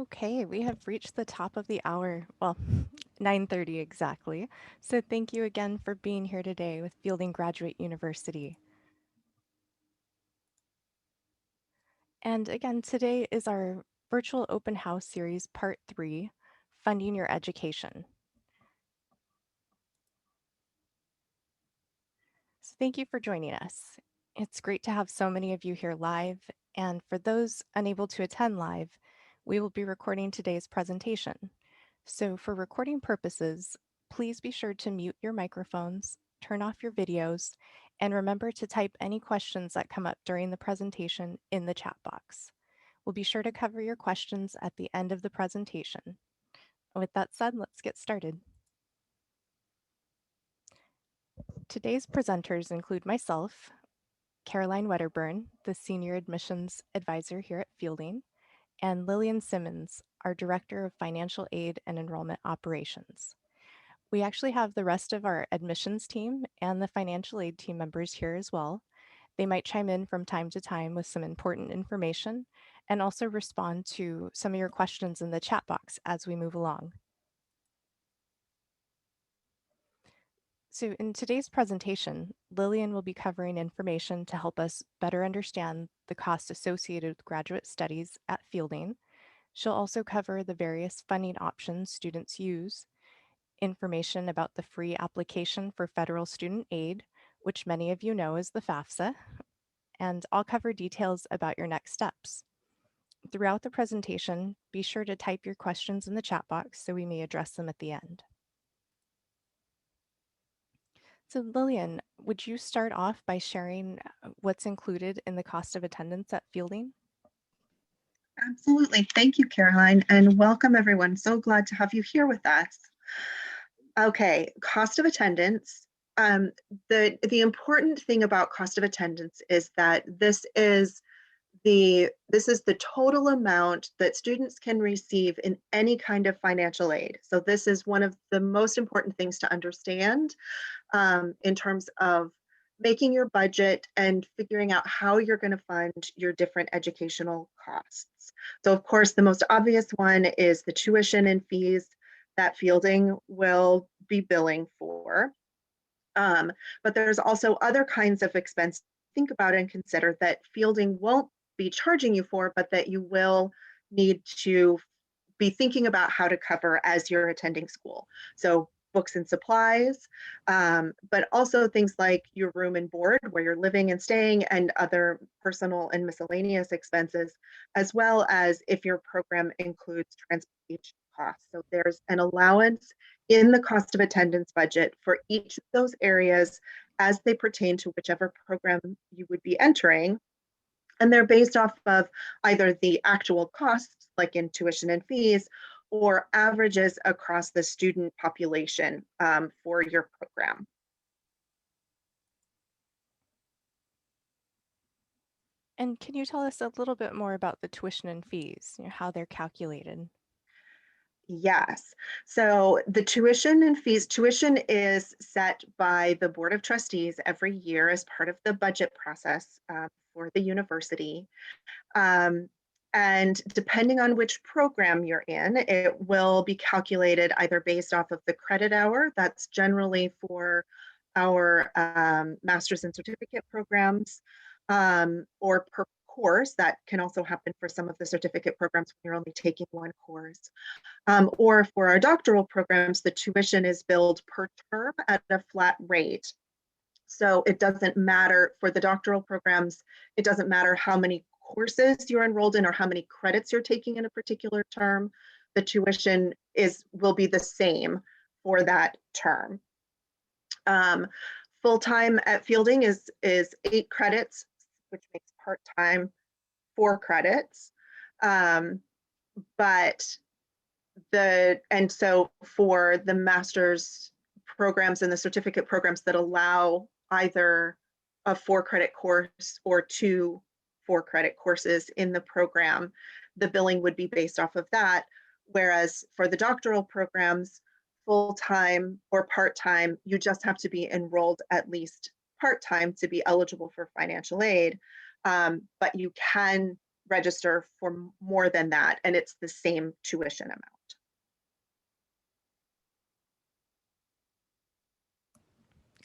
Okay, we have reached the top of the hour. Well, 9:30 exactly. So thank you again for being here today with Fielding Graduate University. And again, today is our virtual open house series, part 3, Funding Your Education. So thank you for joining us. It's great to have so many of you here live. And for those unable to attend live, we will be recording today's presentation. So for recording purposes, please be sure to mute your microphones, turn off your videos, and remember to type any questions that come up during the presentation in the chat box. We'll be sure to cover your questions at the end of the presentation. With that said, let's get started. Today's presenters include myself, Caroline Wedderburn, the Senior Admissions Advisor here at Fielding, and Lillian Simmons, our Director of Financial Aid and Enrollment Operations. We actually have the rest of our admissions team and the financial aid team members here as well. They might chime in from time to time with some important information and also respond to some of your questions in the chat box as we move along. So in today's presentation, Lillian will be covering information to help us better understand the costs associated with graduate studies at Fielding. She'll also cover the various funding options students use, information about the free application for federal student aid, which many of you know is the Fafsa, and I'll cover details about your next steps. Throughout the presentation, be sure to type your questions in the chat box so we may address them at the end. So Lillian, would you start off by sharing what's included in the cost of attendance at Fielding? Absolutely. Thank you, Caroline, and welcome everyone. So glad to have you here with us. Okay, cost of attendance. The important thing about cost of attendance is that this is the total amount that students can receive in any kind of financial aid. So this is one of the most important things to understand in terms of making your budget and figuring out how you're going to fund your different educational costs. So of course, the most obvious one is the tuition and fees that Fielding will be billing for. But there's also other kinds of expense. Think about and consider that Fielding won't be charging you for, but that you will need to be thinking about how to cover as you're attending school. So books and supplies, but also things like your room and board, where you're living and staying, and other personal and miscellaneous expenses, as well as if your program includes transportation costs. So there's an allowance in the cost of attendance budget for each of those areas as they pertain to whichever program you would be entering. And they're based off of either the actual costs, like in tuition and fees, or averages across the student population for your program. And can you tell us a little bit more about the tuition and fees, how they're calculated? Yes. So the tuition and fees, tuition is set by the Board of Trustees every year as part of the budget process for the university. Um, and depending on which program you're in, it will be calculated either based off of the credit hour, that's generally for our master's and certificate programs, or per course. That can also happen for some of the certificate programs when you're only taking one course. Or for our doctoral programs, the tuition is billed per term at a flat rate. So it doesn't matter for the doctoral programs, it doesn't matter how many courses you're enrolled in or how many credits you're taking in a particular term. The tuition will be the same for that term. Full-time at Fielding is 8 credits, which makes part-time 4 credits. But so for the master's programs and the certificate programs that allow either a 4-credit course or 2 4-credit courses in the program, the billing would be based off of that. Whereas for the doctoral programs, full-time or part-time, you just have to be enrolled at least part-time to be eligible for financial aid. But you can register for more than that, and it's the same tuition amount.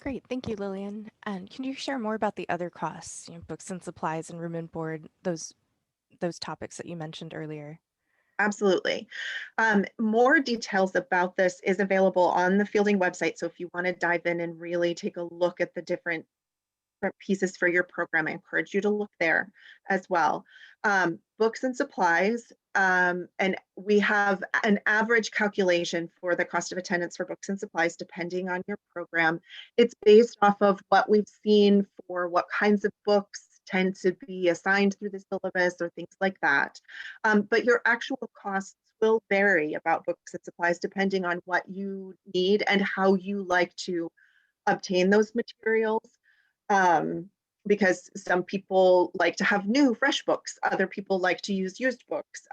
Great, thank you, Lillian. And can you share more about the other costs, books and supplies and room and board, those topics that you mentioned earlier? Absolutely. More details about this is available on the Fielding website. So if you want to dive in and really take a look at the different pieces for your program, I encourage you to look there as well. Books and supplies, and we have an average calculation for the cost of attendance for books and supplies depending on your program. It's based off of what we've seen for what kinds of books tend to be assigned through the syllabus or things like that. But your actual costs will vary about books and supplies depending on what you need and how you like to obtain those materials. Um, because some people like to have new, fresh books. Other people like to use used books.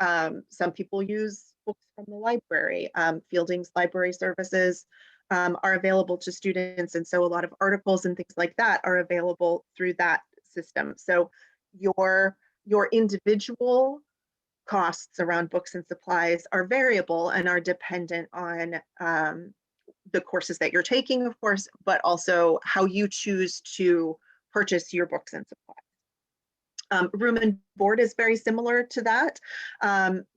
Some people use books from the library. Fielding's library services are available to students. And so a lot of articles and things like that are available through that system. So your individual costs around books and supplies are variable and are dependent on the courses that you're taking, of course, but also how you choose to purchase your books and supplies. Room and board is very similar to that.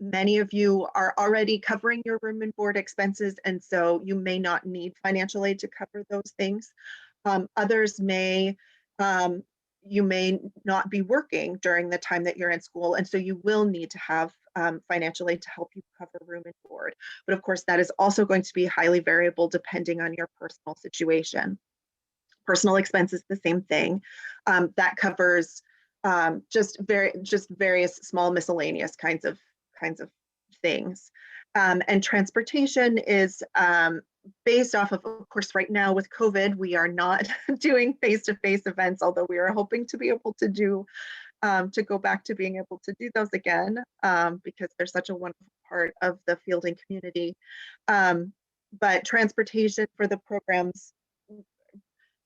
Many of you are already covering your room and board expenses, and so you may not need financial aid to cover those things. Others may, you may not be working during the time that you're in school, and so you will need to have financial aid to help you cover room and board. But of course, that is also going to be highly variable depending on your personal situation. Personal expense is the same thing. That covers just various small miscellaneous kinds of things. And transportation is based off of course, right now with COVID, we are not doing face-to-face events, although we are hoping to be able to do to go back to being able to do those again because they're such a wonderful part of the Fielding community. But transportation for the programs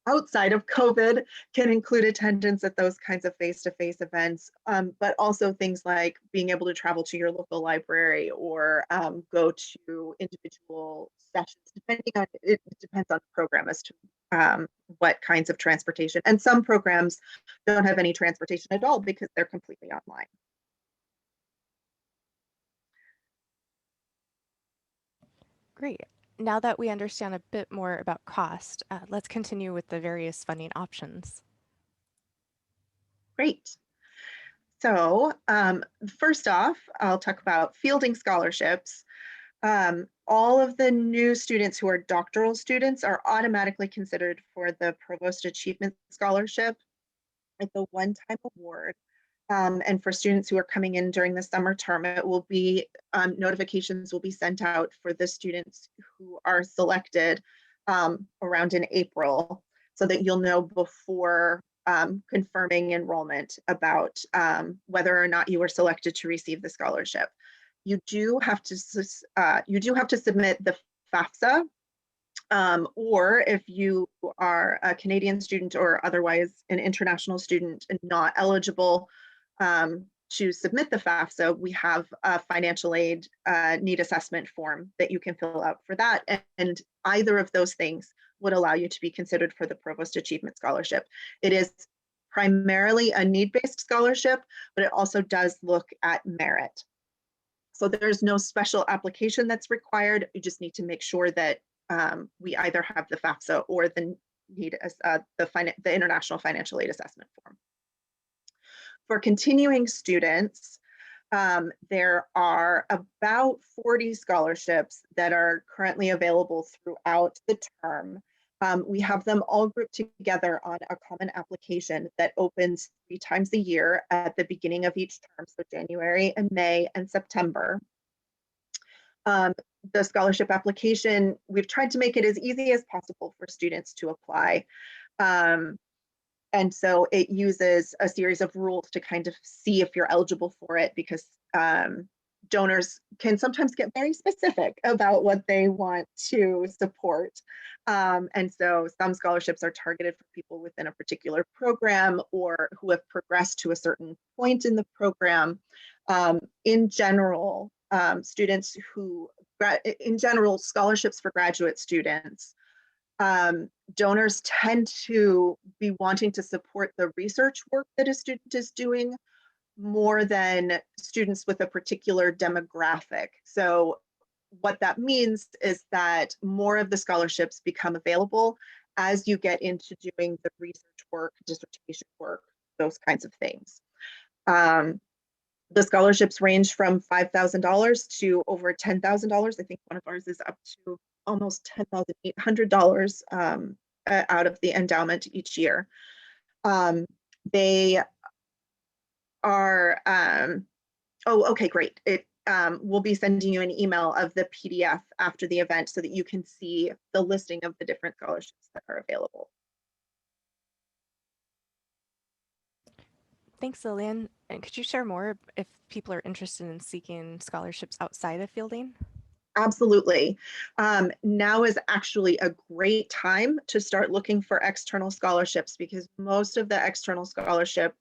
outside of COVID can include attendance at those kinds of face-to-face events, but also things like being able to travel to your local library or go to individual sessions, depending on, it depends on the program as to what kinds of transportation. And some programs don't have any transportation at all because they're completely online. Great. Now that we understand a bit more about cost, let's continue with the various funding options. Great. So first off, I'll talk about Fielding scholarships. All of the new students who are doctoral students are automatically considered for the Provost Achievement Scholarship. It's a one-time award. And for students who are coming in during the summer term, it will be notifications will be sent out for the students who are selected around in April so that you'll know before confirming enrollment about whether or not you were selected to receive the scholarship. You do have to submit the FAFSA, or if you are a Canadian student or otherwise an international student and not eligible to submit the FAFSA, we have a financial aid need assessment form that you can fill out for that. And either of those things would allow you to be considered for the Provost Achievement Scholarship. It is primarily a need-based scholarship, but it also does look at merit. So there's no special application that's required. You just need to make sure that we either have the FAFSA or the International Financial Aid Assessment Form. For continuing students, there are about 40 scholarships that are currently available throughout the term. We have them all grouped together on a common application that opens 3 times a year at the beginning of each term, so January and May and September. The scholarship application, we've tried to make it as easy as possible for students to apply. And so it uses a series of rules to kind of see if you're eligible for it, because donors can sometimes get very specific about what they want to support. And so some scholarships are targeted for people within a particular program or who have progressed to a certain point in the program. In general, students who, in general, scholarships for graduate students, donors tend to be wanting to support the research work that a student is doing more than students with a particular demographic. So what that means is that more of the scholarships become available as you get into doing the research work, dissertation work, those kinds of things. The scholarships range from $5,000 to over $10,000. I think one of ours is up to almost $10,800 out of the endowment each year. They are, oh, okay, great. We'll be sending you an email of the PDF after the event so that you can see the listing of the different scholarships that are available. Thanks, Lillian. And could you share more if people are interested in seeking scholarships outside of fielding? Absolutely. Now is actually a great time to start looking for external scholarships because most of the external scholarship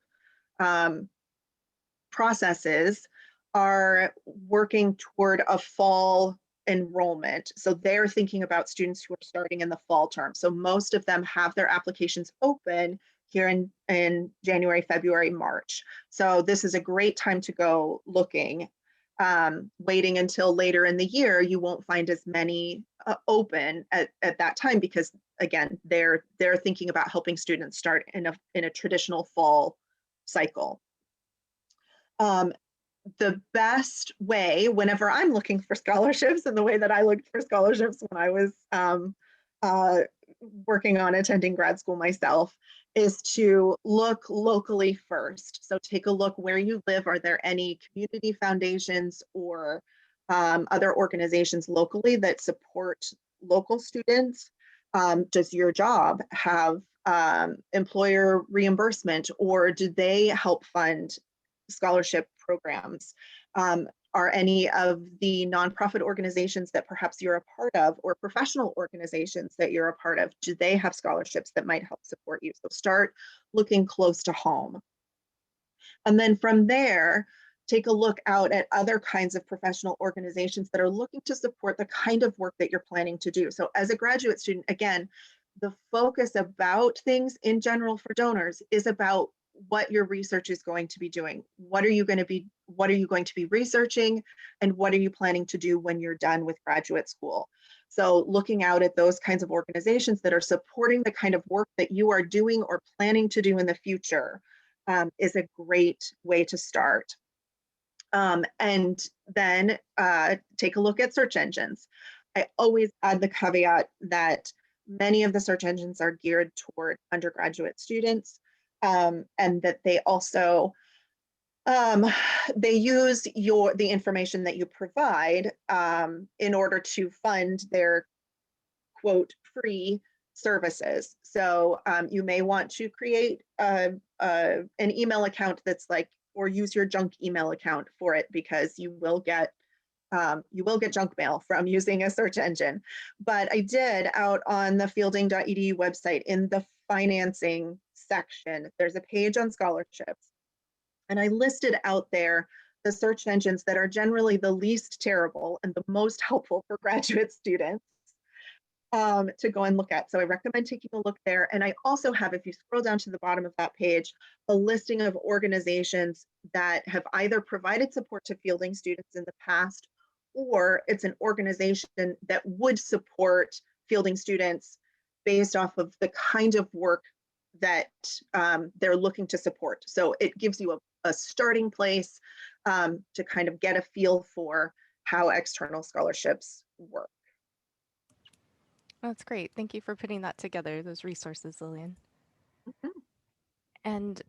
processes are working toward a fall enrollment. So they're thinking about students who are starting in the fall term. So most of them have their applications open here in January, February, March. So this is a great time to go looking. Waiting until later in the year, you won't find as many open at that time because again, they're thinking about helping students start in a traditional fall cycle. The best way, whenever I'm looking for scholarships, and the way that I looked for scholarships when I was working on attending grad school myself, is to look locally first. So take a look where you live. Are there any community foundations or other organizations locally that support local students? Does your job have employer reimbursement, or do they help fund scholarship programs? Are any of the nonprofit organizations that perhaps you're a part of or professional organizations that you're a part of, do they have scholarships that might help support you? So start looking close to home. And then from there, take a look out at other kinds of professional organizations that are looking to support the kind of work that you're planning to do. So as a graduate student, again, the focus about things in general for donors is about what your research is going to be doing. What are you going to be researching, and what are you planning to do when you're done with graduate school? So looking out at those kinds of organizations that are supporting the kind of work that you are doing or planning to do in the future is a great way to start. And then take a look at search engines. I always add the caveat that many of the search engines are geared toward undergraduate students, and that they also they use the information that you provide in order to fund their quote free services. So you may want to create an email account that's like, or use your junk email account for it, because you will get junk mail from using a search engine. But I did, out on the fielding.edu website, in the financing section, there's a page on scholarships. And I listed out there the search engines that are generally the least terrible and the most helpful for graduate students to go and look at. So I recommend taking a look there. And I also have, if you scroll down to the bottom of that page, a listing of organizations that have either provided support to fielding students in the past, or it's an organization that would support fielding students based off of the kind of work that they're looking to support. So it gives you a starting place to kind of get a feel for how external scholarships work. That's great. Thank you for putting that together, those resources, Lillian. Mhm. And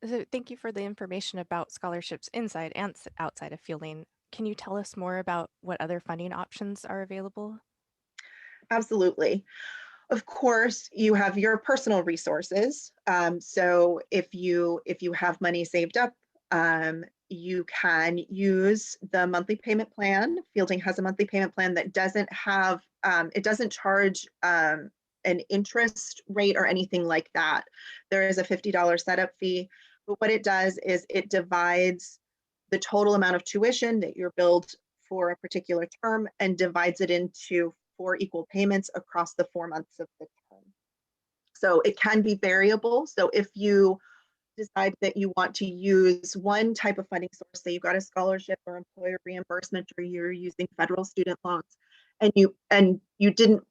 so thank you for the information about scholarships inside and outside of fielding. Can you tell us more about what other funding options are available? Absolutely. Of course, you have your personal resources. So if you have money saved up, you can use the monthly payment plan. Fielding has a monthly payment plan that doesn't have, it doesn't charge an interest rate or anything like that. There is a $50 setup fee, but what it does is it divides the total amount of tuition that you're billed for a particular term and divides it into 4 equal payments across the 4 months of the term. So it can be variable. So if you decide that you want to use one type of funding source, say you got a scholarship or employer reimbursement, or you're using federal student loans, and you didn't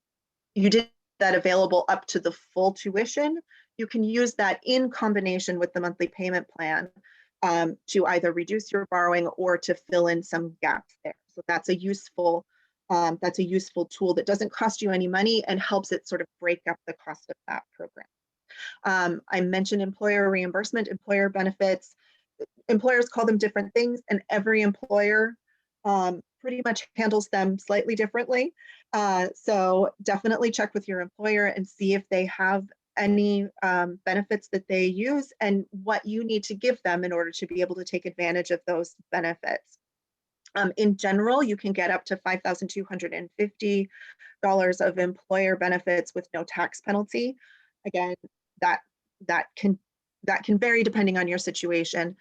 that available up to the full tuition, you can use that in combination with the monthly payment plan to either reduce your borrowing or to fill in some gaps there. So that's a useful tool that doesn't cost you any money and helps it sort of break up the cost of that program. I mentioned employer reimbursement, employer benefits. Employers call them different things, and every employer pretty much handles them slightly differently. So definitely check with your employer and see if they have any benefits that they use and what you need to give them in order to be able to take advantage of those benefits. In general, you can get up to $5,250 of employer benefits with no tax penalty. Again, that that can vary depending on your situation,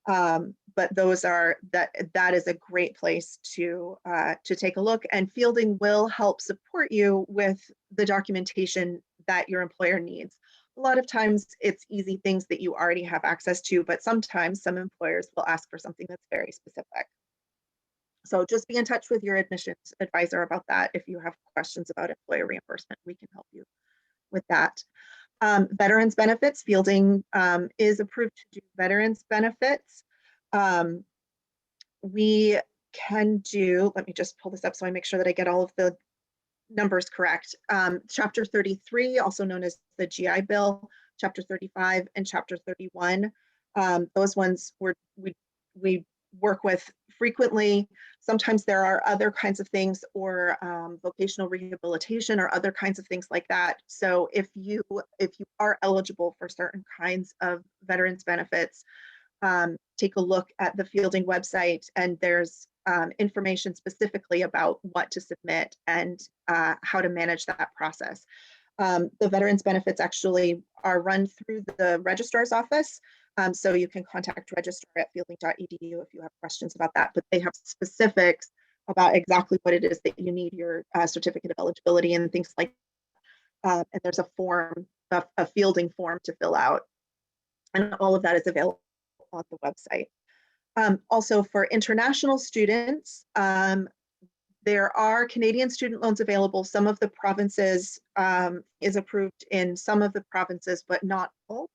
but that is a great place to take a look. And Fielding will help support you with the documentation that your employer needs. A lot of times it's easy things that you already have access to, but sometimes some employers will ask for something that's very specific. So just be in touch with your admissions advisor about that. If you have questions about employer reimbursement, we can help you with that. Veterans benefits, Fielding is approved to do veterans benefits. We can do, let me just pull this up so I make sure that I get all of the numbers correct. Chapter 33, also known as the GI Bill, Chapter 35 and Chapter 31. Those ones we work with frequently. Sometimes there are other kinds of things, or vocational rehabilitation or other kinds of things like that. So if you are eligible for certain kinds of veterans benefits, take a look at the Fielding website, and there's information specifically about what to submit and how to manage that process. The veterans benefits actually are run through the registrar's office. So you can contact registrar@fielding.edu if you have questions about that, but they have specifics about exactly what it is that you need, your certificate of eligibility and things like that. And there's a form, a Fielding form to fill out. And all of that is available on the website. Also for international students, there are Canadian student loans available. Some of the provinces is approved in some of the provinces, but not all.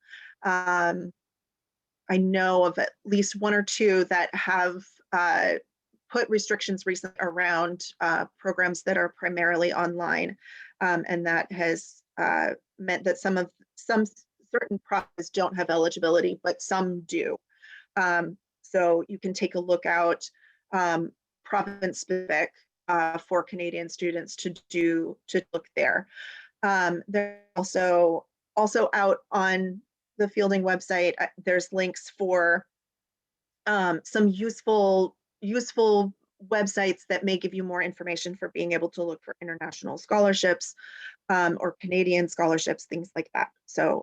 I know of at least 1 or 2 that have put restrictions recently around programs that are primarily online, and that has meant that some certain provinces don't have eligibility, but some do. So you can take a look out province specific for Canadian students to look there. They're also out on the Fielding website. There's links for some useful websites that may give you more information for being able to look for international scholarships or Canadian scholarships, things like that. So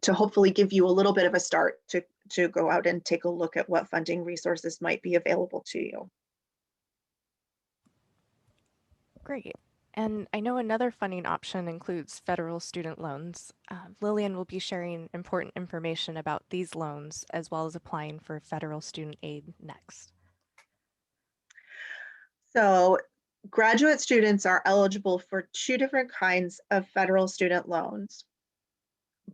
to hopefully give you a little bit of a start to go out and take a look at what funding resources might be available to you. Great. And I know another funding option includes federal student loans. Lillian will be sharing important information about these loans as well as applying for federal student aid next. So graduate students are eligible for 2 different kinds of federal student loans.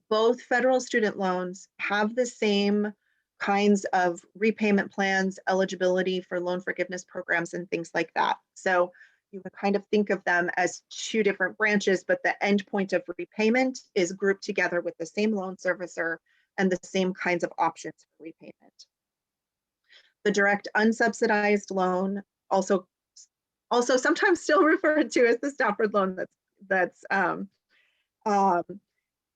Both federal student loans have the same kinds of repayment plans, eligibility for loan forgiveness programs, and things like that. So you can kind of think of them as 2 different branches, but the end point of repayment is grouped together with the same loan servicer and the same kinds of options for repayment. The direct unsubsidized loan, also sometimes still referred to as the Stafford loan,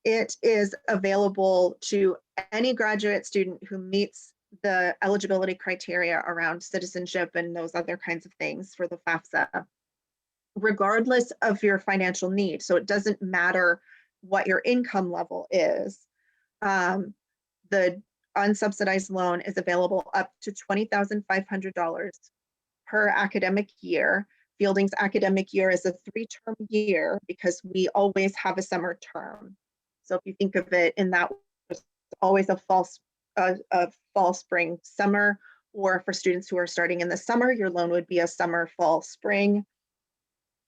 it is available to any graduate student who meets the eligibility criteria around citizenship and those other kinds of things for the FAFSA, regardless of your financial need. So it doesn't matter what your income level is. The unsubsidized loan is available up to $20,500 per academic year. Fielding's academic year is a 3-term year because we always have a summer term. So if you think of it in that, it's always a fall, spring, summer, or for students who are starting in the summer, your loan would be a summer, fall, spring.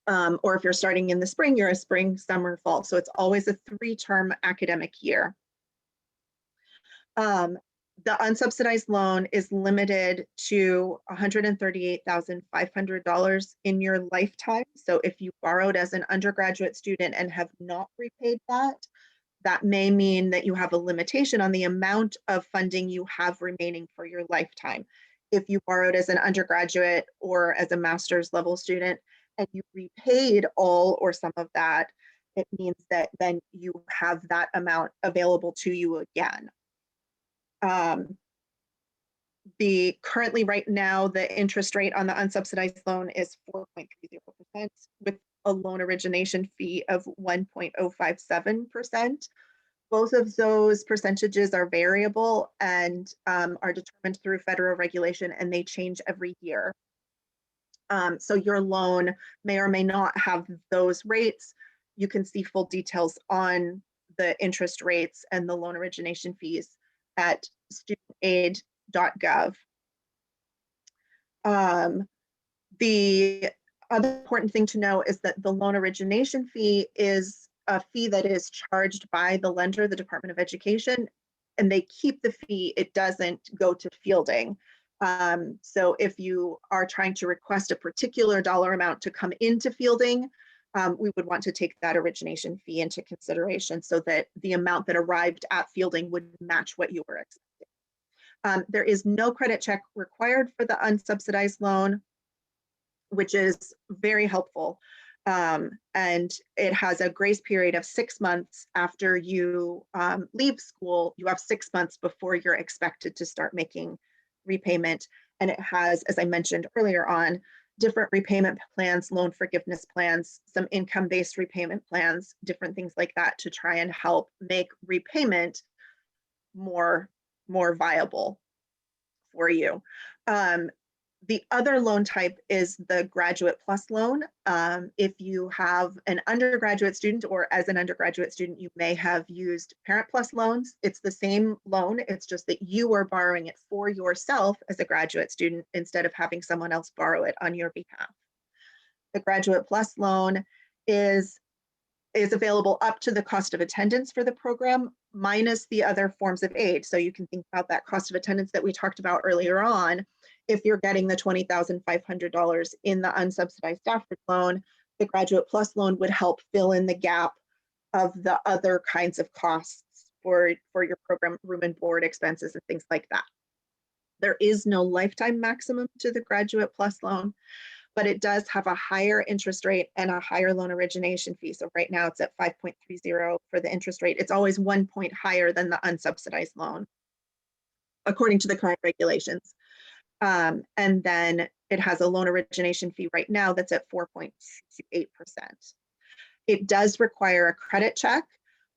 Or if you're starting in the spring, you're a spring, summer, fall. So it's always a 3-term academic year. The unsubsidized loan is limited to $138,500 in your lifetime. So if you borrowed as an undergraduate student and have not repaid that, that may mean that you have a limitation on the amount of funding you have remaining for your lifetime. If you borrowed as an undergraduate or as a master's level student and you repaid all or some of that, it means that then you have that amount available to you again. Currently right now, the interest rate on the unsubsidized loan is 4.30% with a loan origination fee of 1.057%. Both of those percentages are variable and are determined through federal regulation, and they change every year. So your loan may or may not have those rates. You can see full details on the interest rates and the loan origination fees at studentaid.gov. The other important thing to know is that the loan origination fee is a fee that is charged by the lender, the Department of Education, and they keep the fee. It doesn't go to Fielding. So if you are trying to request a particular dollar amount to come into Fielding, we would want to take that origination fee into consideration so that the amount that arrived at Fielding would match what you were expecting. There is no credit check required for the unsubsidized loan, which is very helpful. And it has a grace period of 6 months after you leave school. You have 6 months before you're expected to start making repayment. And it has, as I mentioned earlier on, different repayment plans, loan forgiveness plans, some income-based repayment plans, different things like that to try and help make repayment more viable for you. The other loan type is the Graduate Plus loan. If you have an undergraduate student or as an undergraduate student, you may have used Parent Plus loans. It's the same loan. It's just that you are borrowing it for yourself as a graduate student instead of having someone else borrow it on your behalf. The Graduate Plus loan is available up to the cost of attendance for the program minus the other forms of aid. So you can think about that cost of attendance that we talked about earlier on. If you're getting the $20,500 in the unsubsidized Stafford loan, the Graduate Plus loan would help fill in the gap of the other kinds of costs for your program, room and board expenses and things like that. There is no lifetime maximum to the Graduate Plus loan, but it does have a higher interest rate and a higher loan origination fee. So right now it's at 5.30 for the interest rate. It's always 1 point higher than the unsubsidized loan, according to the current regulations. And then it has a loan origination fee right now that's at 4.28%. It does require a credit check,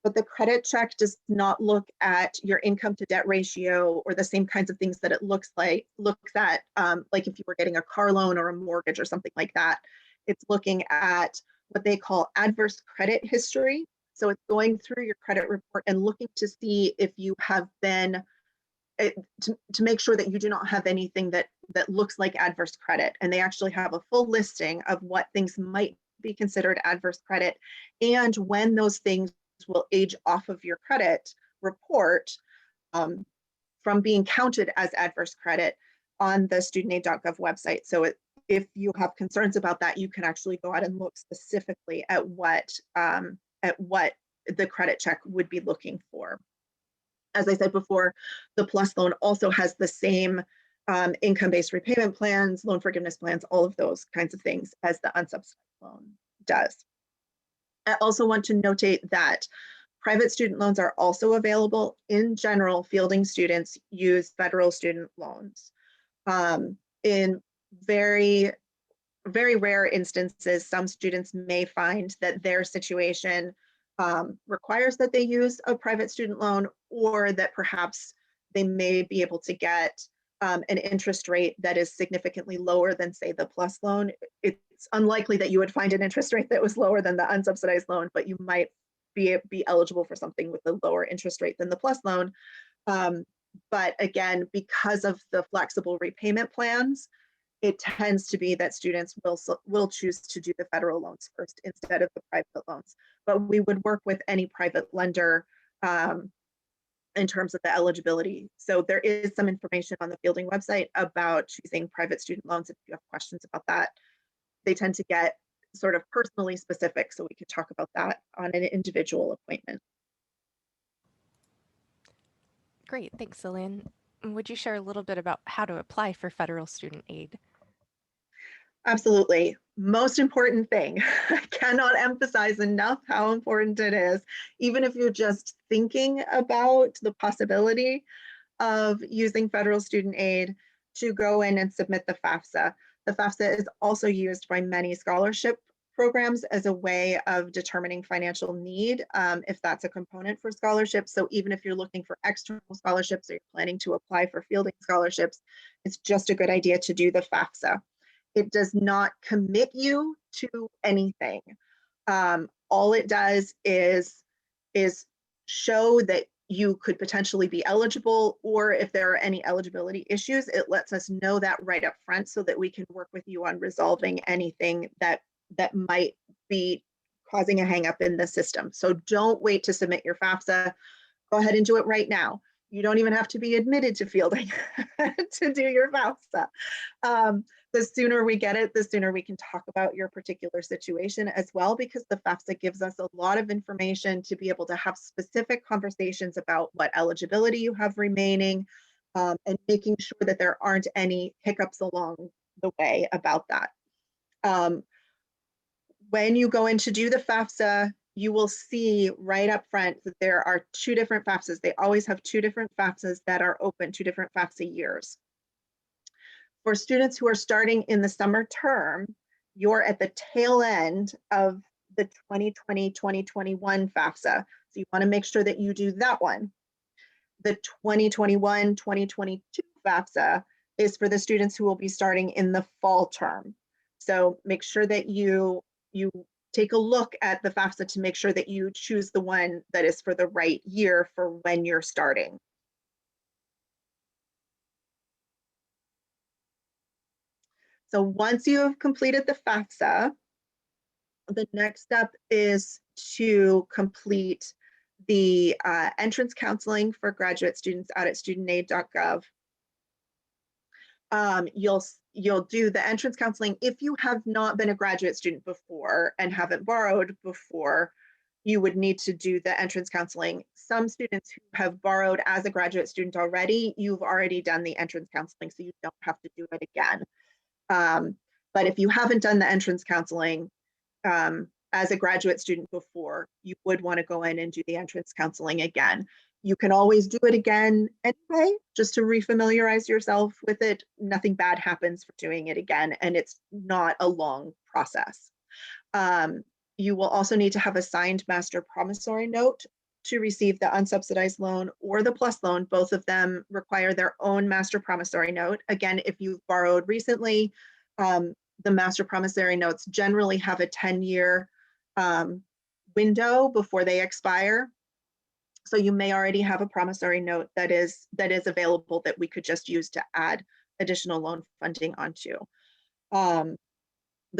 but the credit check does not look at your income to debt ratio or the same kinds of things that it looks at like if you were getting a car loan or a mortgage or something like that. It's looking at what they call adverse credit history. So it's going through your credit report and looking to see if you have been to make sure that you do not have anything that looks like adverse credit. And they actually have a full listing of what things might be considered adverse credit and when those things will age off of your credit report from being counted as adverse credit on the studentaid.gov website. So if you have concerns about that, you can actually go out and look specifically at what the credit check would be looking for. As I said before, the Plus loan also has the same income-based repayment plans, loan forgiveness plans, all of those kinds of things as the unsubsidized loan does. I also want to notate that Private student loans are also available. In general, fielding students use federal student loans. In very, very rare instances, some students may find that their situation requires that they use a private student loan, or that perhaps they may be able to get an interest rate that is significantly lower than, say, the PLUS loan. It's unlikely that you would find an interest rate that was lower than the unsubsidized loan, but you might be eligible for something with a lower interest rate than the PLUS loan. But again, because of the flexible repayment plans, it tends to be that students will choose to do the federal loans first instead of the private loans. But we would work with any private lender in terms of the eligibility. So there is some information on the fielding website about choosing private student loans if you have questions about that. They tend to get sort of personally specific, so we could talk about that on an individual appointment. Great, thanks, Lillian. Would you share a little bit about how to apply for federal student aid? Absolutely. Most important thing. I cannot emphasize enough how important it is, even if you're just thinking about the possibility of using federal student aid, to go in and submit the Fafsa. The Fafsa is also used by many scholarship programs as a way of determining financial need, if that's a component for scholarships. So even if you're looking for external scholarships or you're planning to apply for fielding scholarships, it's just a good idea to do the Fafsa. It does not commit you to anything. All it does is show that you could potentially be eligible, or if there are any eligibility issues, it lets us know that right up front so that we can work with you on resolving anything that might be causing a hang up in the system. So don't wait to submit your FAFSA. Go ahead and do it right now. You don't even have to be admitted to fielding to do your FAFSA. The sooner we get it, the sooner we can talk about your particular situation as well, because the FAFSA gives us a lot of information to be able to have specific conversations about what eligibility you have remaining, and making sure that there aren't any hiccups along the way about that. When you go in to do the FAFSA, you will see right up front that there are two different FAFSAs. They always have two different FAFSAs that are open, two different FAFSA years. For students who are starting in the summer term, you're at the tail end of the 2020-2021 FAFSA. So you want to make sure that you do that one. The 2021-2022 FAFSA is for the students who will be starting in the fall term. So make sure that you take a look at the FAFSA to make sure that you choose the one that is for the right year for when you're starting. So once you have completed the FAFSA, the next step is to complete the entrance counseling for graduate students out at studentaid.gov. You'll do the entrance counseling if you have not been a graduate student before and haven't borrowed before. You would need to do the entrance counseling. Some students who have borrowed as a graduate student already, you've already done the entrance counseling, so you don't have to do it again. But if you haven't done the entrance counseling as a graduate student before, you would want to go in and do the entrance counseling again. You can always do it again anyway, just to refamiliarize yourself with it. Nothing bad happens for doing it again, and it's not a long process. You will also need to have a signed master promissory note to receive the unsubsidized loan or the PLUS loan. Both of them require their own master promissory note. Again, if you've borrowed recently, the master promissory notes generally have a 10-year window before they expire. So you may already have a promissory note that is available that we could just use to add additional loan funding onto. The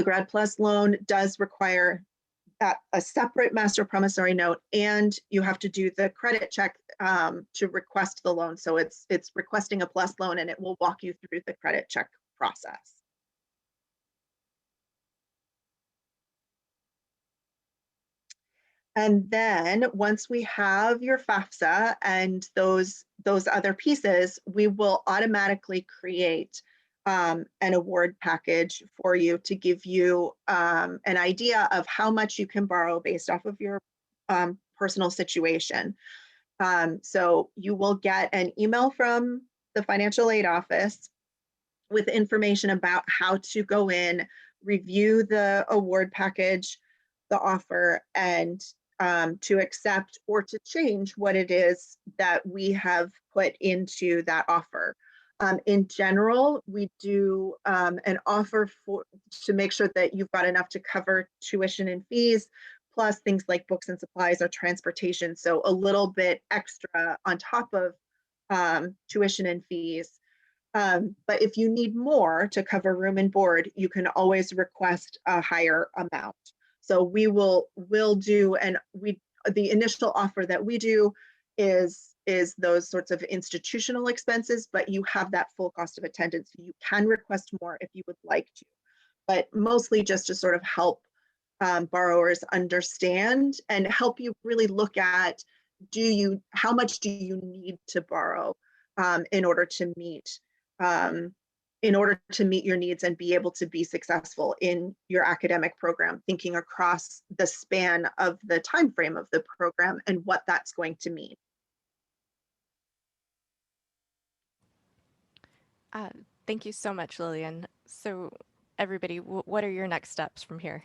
Grad Plus loan does require a separate master promissory note, and you have to do the credit check to request the loan. So it's requesting a PLUS loan, and it will walk you through the credit check process. And then once we have your FAFSA and those other pieces, we will automatically create an award package for you to give you an idea of how much you can borrow based off of your personal situation. So you will get an email from the financial aid office with information about how to go in, review the award package, the offer, and to accept or to change what it is that we have put into that offer. In general, we do an offer for to make sure that you've got enough to cover tuition and fees, plus things like books and supplies or transportation. So a little bit extra on top of tuition and fees. But if you need more to cover room and board, you can always request a higher amount. So will do, and the initial offer that we do is those sorts of institutional expenses, but you have that full cost of attendance. You can request more if you would like to, but mostly just to sort of help borrowers understand and help you really look at how much do you need to borrow in order to meet um, your needs and be able to be successful in your academic program, thinking across the span of the time frame of the program and what that's going to mean. Uh, Thank you so much, Lillian. So everybody, what are your next steps from here?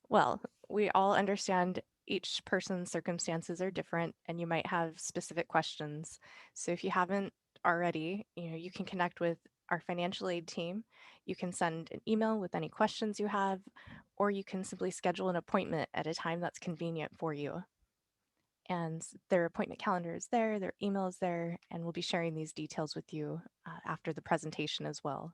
Well, we all understand each person's circumstances are different and you might have specific questions. So if you haven't already, you can connect with our financial aid team. You can send an email with any questions you have, or you can simply schedule an appointment at a time that's convenient for you. And their appointment calendar is there, their email is there, and we'll be sharing these details with you after the presentation as well.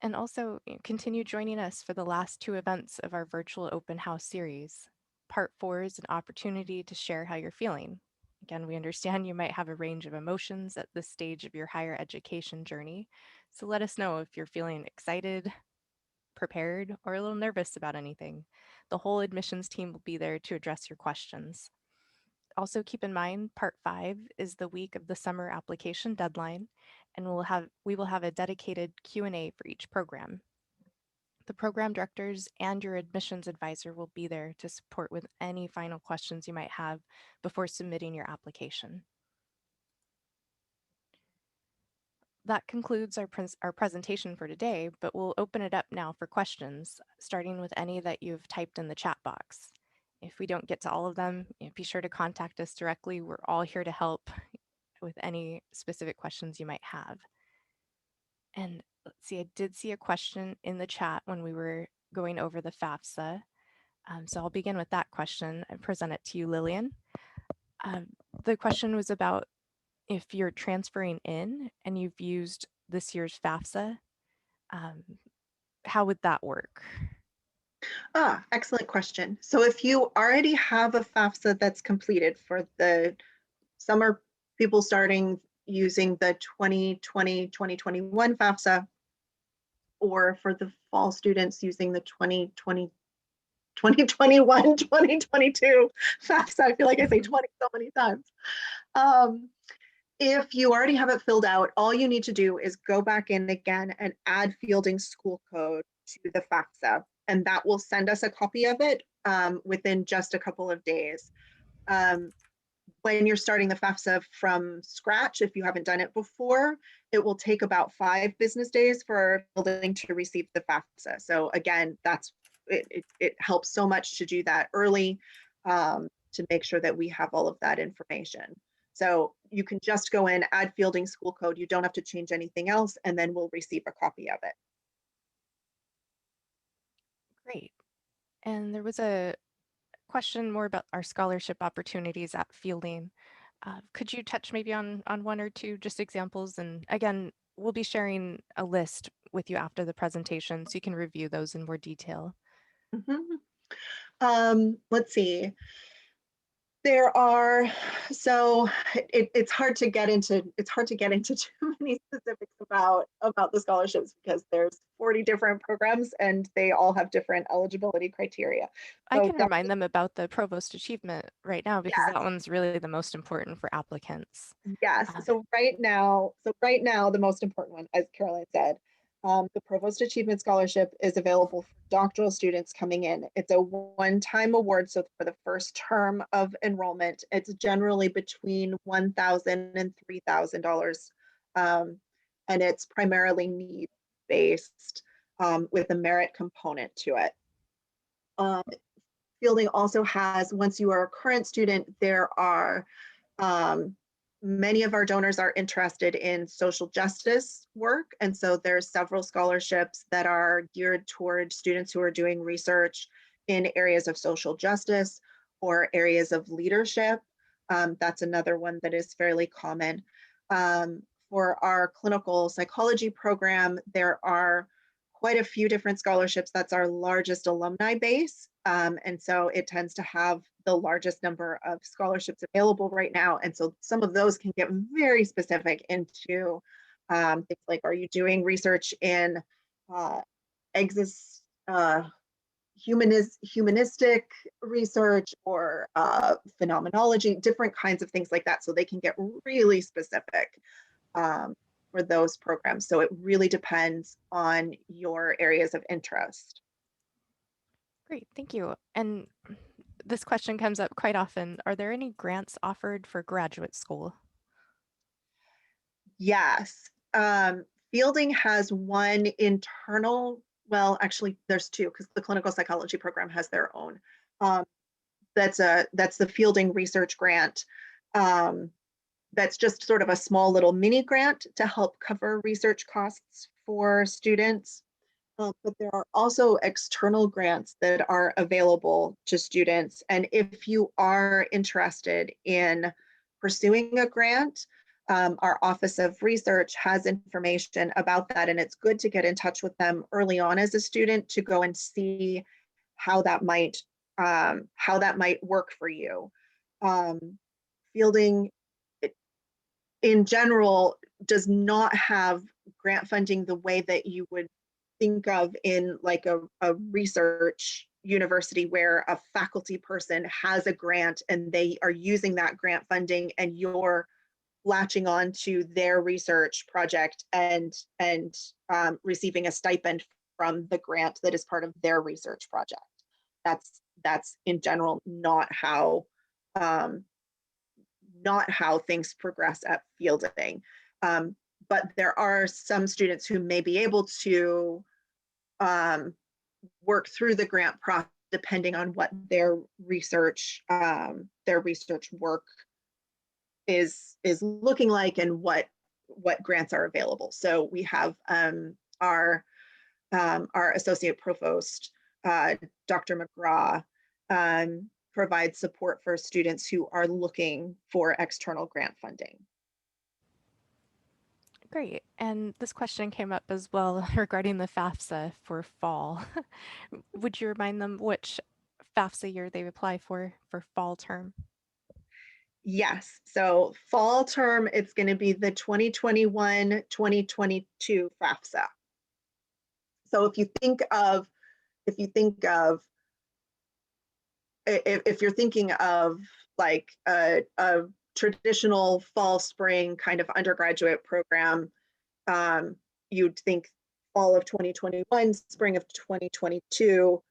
And also continue joining us for the last two events of our virtual open house series. Part 4 is an opportunity to share how you're feeling. Again, we understand you might have a range of emotions at this stage of your higher education journey. So let us know if you're feeling excited, prepared, or a little nervous about anything. The whole admissions team will be there to address your questions. Also keep in mind, part 5 is the week of the summer application deadline, and we will have a dedicated Q&A for each program. The program directors and your admissions advisor will be there to support with any final questions you might have before submitting your application. That concludes our presentation for today, but we'll open it up now for questions, starting with any that you've typed in the chat box. If we don't get to all of them, be sure to contact us directly. We're all here to help with any specific questions you might have. And let's see, I did see a question in the chat when we were going over the FAFSA. So I'll begin with that question and present it to you, Lillian. The question was about if you're transferring in and you've used this year's FAFSA, how would that work? Excellent question. So if you already have a FAFSA that's completed for the summer people starting using the 2020-2021 FAFSA, or for the fall students using the 2021-2022 FAFSA. I feel like I say 20 so many times. If you already have it filled out, all you need to do is go back in again and add Fielding school code to the FAFSA, and that will send us a copy of it within just a couple of days. When you're starting the FAFSA from scratch, if you haven't done it before, it will take about 5 business days for Fielding to receive the FAFSA. So again, it helps so much to do that early to make sure that we have all of that information. So you can just go in, add Fielding school code. You don't have to change anything else, and then we'll receive a copy of it. Great. And there was a question more about our scholarship opportunities at Fielding. Could you touch maybe on one or two just examples? And again, we'll be sharing a list with you after the presentation so you can review those in more detail. Let's see. There are, so it's hard to get into too many specifics about the scholarships because there's 40 different programs and they all have different eligibility criteria. I So can remind them about the Provost achievement right now because that yes, one's really the most important for applicants. yes. So right now, the most important one, as Caroline said, The Provost Achievement Scholarship is available for doctoral students coming in. It's a one-time award, so for the first term of enrollment, it's generally between $1,000 and $3,000, and it's primarily need-based with a merit component to it. Um, Fielding also has, once you are a current student, there are um, many of our donors are interested in social justice work. And so there's several scholarships that are geared toward students who are doing research in areas of social justice or areas of leadership. That's another one that is fairly common. For our clinical psychology program, there are quite a few different scholarships. That's our largest alumni base. And so it tends to have the largest number of scholarships available right now. And so some of those can get very specific into things like, are you doing research in uh, exist, humanistic research or phenomenology, different kinds of things like that. So they can get really specific um, for those programs. So it really depends on your areas of interest. Great, thank you. And this question comes up quite often. Are there any grants offered for graduate school? Yes. Fielding has one internal, well, actually, there's two because the clinical psychology program has their own. Um, that's the Fielding Research Grant. That's just sort of a small little mini grant to help cover research costs for students. But there are also external grants that are available to students. And if you are interested in pursuing a grant, our Office of Research has information about that. And it's good to get in touch with them early on as a student to go and see how that might work for you. Um, Fielding in general does not have grant funding the way that you would think of in like a research university where a faculty person has a grant and they are using that grant funding and you're latching on to their research project and receiving a stipend from the grant that is part of their research project. That's in general um, not how things progress at Fielding. But there are some students who may be able to um, work through the grant process depending on what their research work is looking like and what grants are available. So we have our associate provost, Dr. McGraw, provides support for students who are looking for external grant funding. Great. And this question came up as well regarding the FAFSA for fall. Would you remind them which FAFSA year they apply for fall term? Yes, so fall term, it's going to be the 2021-2022 FAFSA. So if you think of if you're thinking of like a traditional fall spring kind of undergraduate program, um, you'd think fall of 2021, spring of 2022.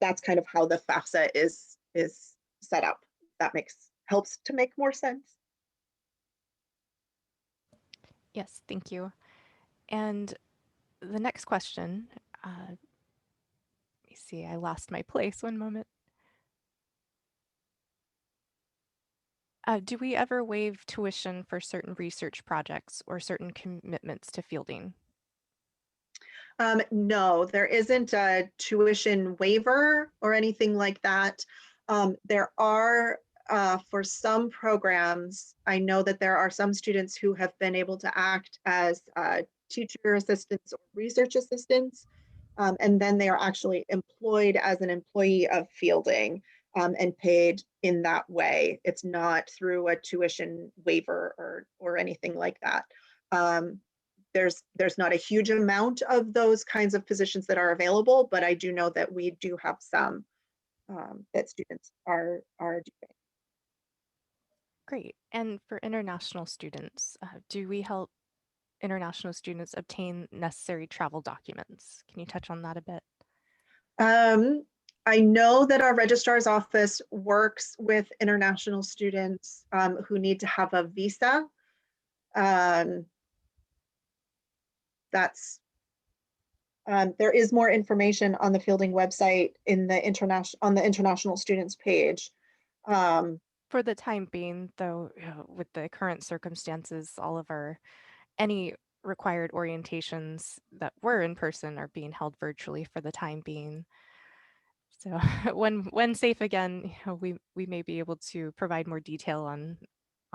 That's kind of how the FAFSA is set up. That makes helps to make more sense. Yes, thank you. And the next question, let me see, I lost my place one moment. Do we ever waive tuition for certain research projects or certain commitments to fielding? No, there isn't a tuition waiver or anything like that. There are, for some programs, I know that there are some students who have been able to act as teacher assistants or research assistants, and then they are actually employed as an employee of Fielding and paid in that way. It's not through a tuition waiver or anything like that. Um, there's not a huge amount of those kinds of positions that are available, but I do know that we do have some that students are doing. Great. And for international students, do we help international students obtain necessary travel documents? Can you touch on that a bit? I know that our registrar's office works with international students who need to have a visa. Um, that's there is more information on the Fielding website in the international students page. Um, For the time being, though, with the current circumstances, any required orientations that were in person are being held virtually for the time being. So when safe again, we may be able to provide more detail on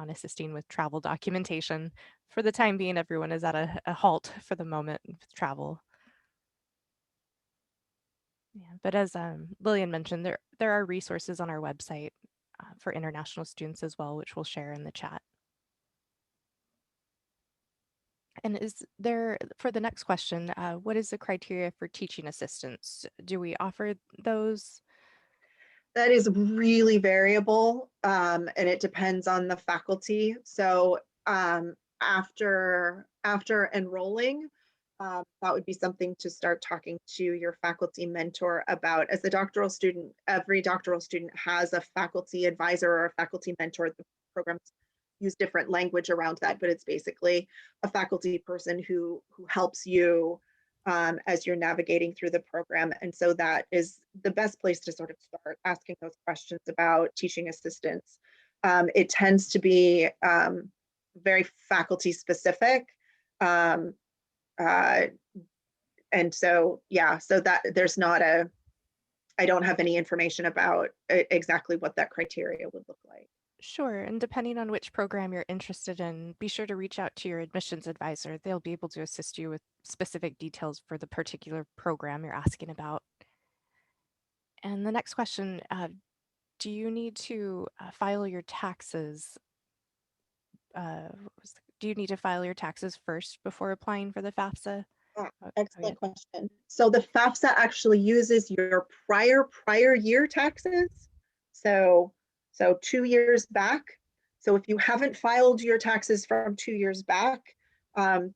assisting with travel documentation. For the time being, everyone is at a halt for the moment with travel. Yeah, but as Lillian mentioned, there are resources on our website for international students as well, which we'll share in the chat. And is there, for the next question, what is the criteria for teaching assistants? Do we offer those? that is really variable, and it depends on the faculty. So after enrolling, that would be something to start talking to your faculty mentor about. As a doctoral student, every doctoral student has a faculty advisor or a faculty mentor. The programs use different language around that, but it's basically a faculty person who helps you as you're navigating through the program. And so that is the best place to sort of start asking those questions about teaching assistants. It tends to be very faculty specific. Um, uh, and so, yeah, so that there's not I don't have any information about exactly what that criteria would look like. Sure, and depending on which program you're interested in, be sure to reach out to your admissions advisor. They'll be able to assist you with specific details for the particular program you're asking about. And the next question, do you need to file your taxes? Do you need to file your taxes first before applying for the FAFSA? Oh, yeah. Excellent question. So the FAFSA actually uses your prior year taxes. So 2 years back. So if you haven't filed your taxes from 2 years back,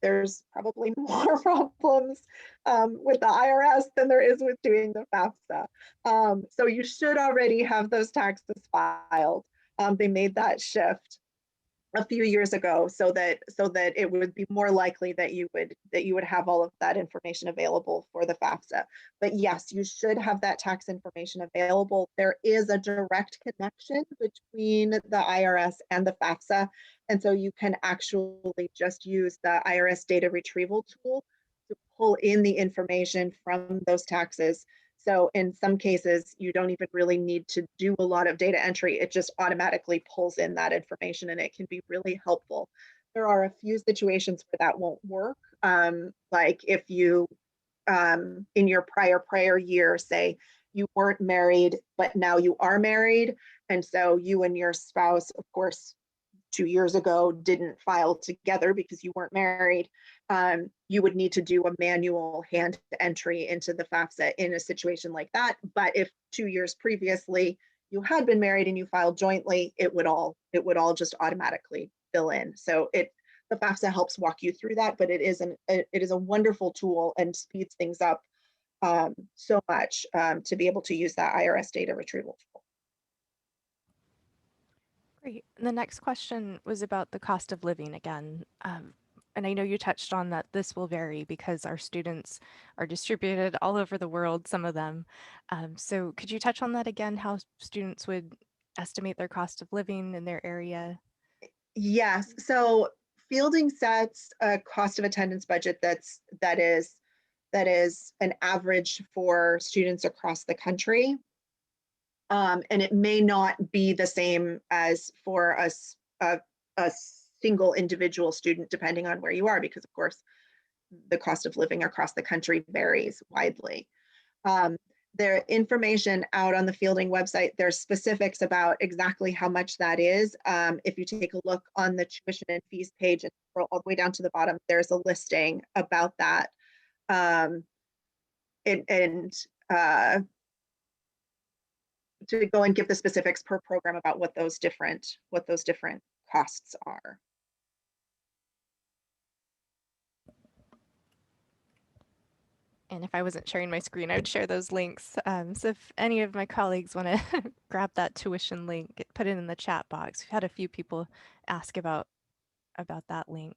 there's probably more problems with the IRS than there is with doing the FAFSA. So you should already have those taxes filed. They made that shift a few years ago so that it would be more likely that you would have all of that information available for the FAFSA. But yes, you should have that tax information available. There is a direct connection between the IRS and the FAFSA, and so you can actually just use the IRS data retrieval tool to pull in the information from those taxes. So in some cases, you don't even really need to do a lot of data entry. It just automatically pulls in that information, and it can be really helpful. There are a few situations where that won't work. Like if you, in your prior year, say you weren't married, but now you are married. And so you and your spouse, of course, 2 years ago didn't file together because you weren't married, you would need to do a manual hand entry into the FAFSA in a situation like that. But if 2 years previously you had been married and you filed jointly, it would all just automatically fill in. So the FAFSA helps walk you through that, but it is a wonderful tool and speeds things up so much to be able to use that IRS data retrieval tool. Great. And the next question was about the cost of living again. And I know you touched on that this will vary because our students are distributed all over the world, some of them. So could you touch on that again, how students would estimate their cost of living in their area? Yes. So Fielding sets a cost of attendance budget that is an average for students across the country. And it may not be the same as for a single individual student, depending on where you are, because of course the cost of living across the country varies widely. Um, there information out on the Fielding website. There's specifics about exactly how much that is. If you take a look on the tuition and fees page and scroll all the way down to the bottom, there's a listing about that. Um, and to go and give the specifics per program about what those different costs are. And if I wasn't sharing my screen, I would share those links. So if any of my colleagues want to grab that tuition link, put it in the chat box. We've had a few people ask about that link.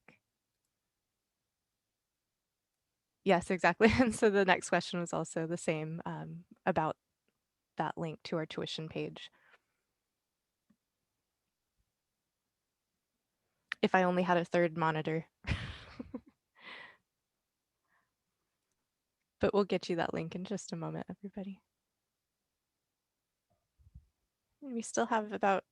Yes, exactly. And so the next question was also the same about that link to our tuition page. If I only had a third monitor. But we'll get you that link in just a moment, everybody. And we still have about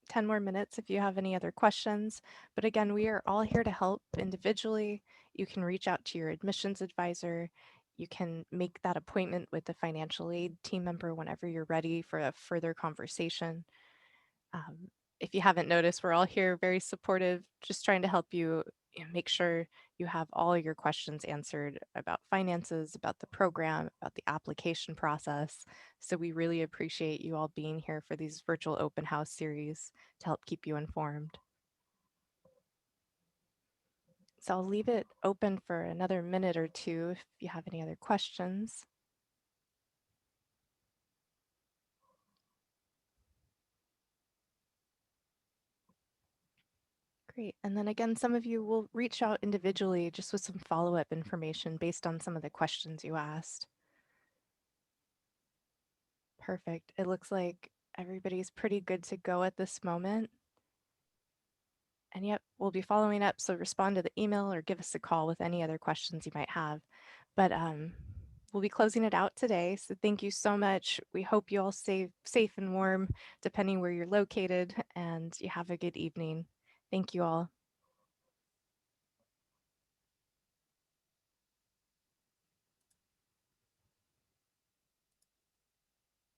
10 more minutes if you have any other questions. But again, we are all here to help individually. You can reach out to your admissions advisor. You can make that appointment with the financial aid team member whenever you're ready for a further conversation. Um, if you haven't noticed, we're all here very supportive, just trying to help you, make sure you have all your questions answered about finances, about the program, about the application process. So we really appreciate you all being here for these virtual open house series to help keep you informed. So I'll leave it open for another minute or two if you have any other questions. Great. And then again, some of you will reach out individually just with some follow-up information based on some of the questions you asked. Perfect. It looks like everybody's pretty good to go at this moment. And yep, we'll be following up. So respond to the email or give us a call with any other questions you might have. But we'll be closing it out today. So thank you so much. We hope you all stay safe and warm, depending where you're located, and you have a good evening. Thank you all.